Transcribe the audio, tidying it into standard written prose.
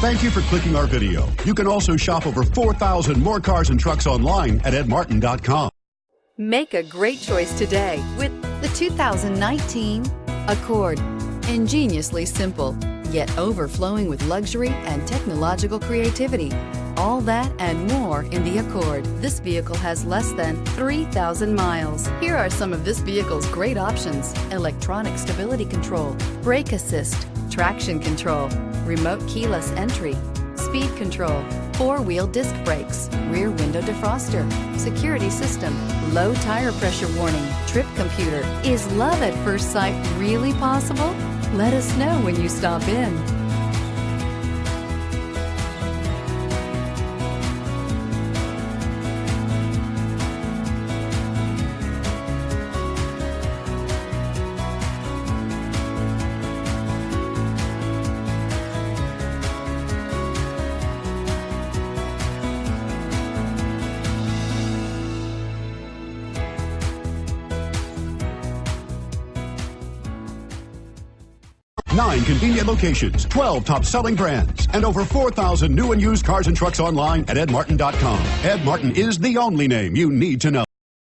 Thank you for clicking our video. You can also shop over 4,000 more cars and trucks online at edmartin.com. Make a great choice today with the 2019 Accord. Ingeniously simple, yet overflowing with luxury and technological creativity. All that and more in the Accord. This vehicle has less than 3,000 miles. Here are some of this vehicle's great options: electronic stability control, brake assist, traction control, remote keyless entry, speed control, four-wheel disc brakes, rear window defroster, security system, low tire pressure warning, trip computer. Is love at first sight really possible? Let us know when you stop in. Nine convenient locations, 12 top-selling brands, and over 4,000 new and used cars and trucks online at edmartin.com. Ed Martin is the only name you need to know.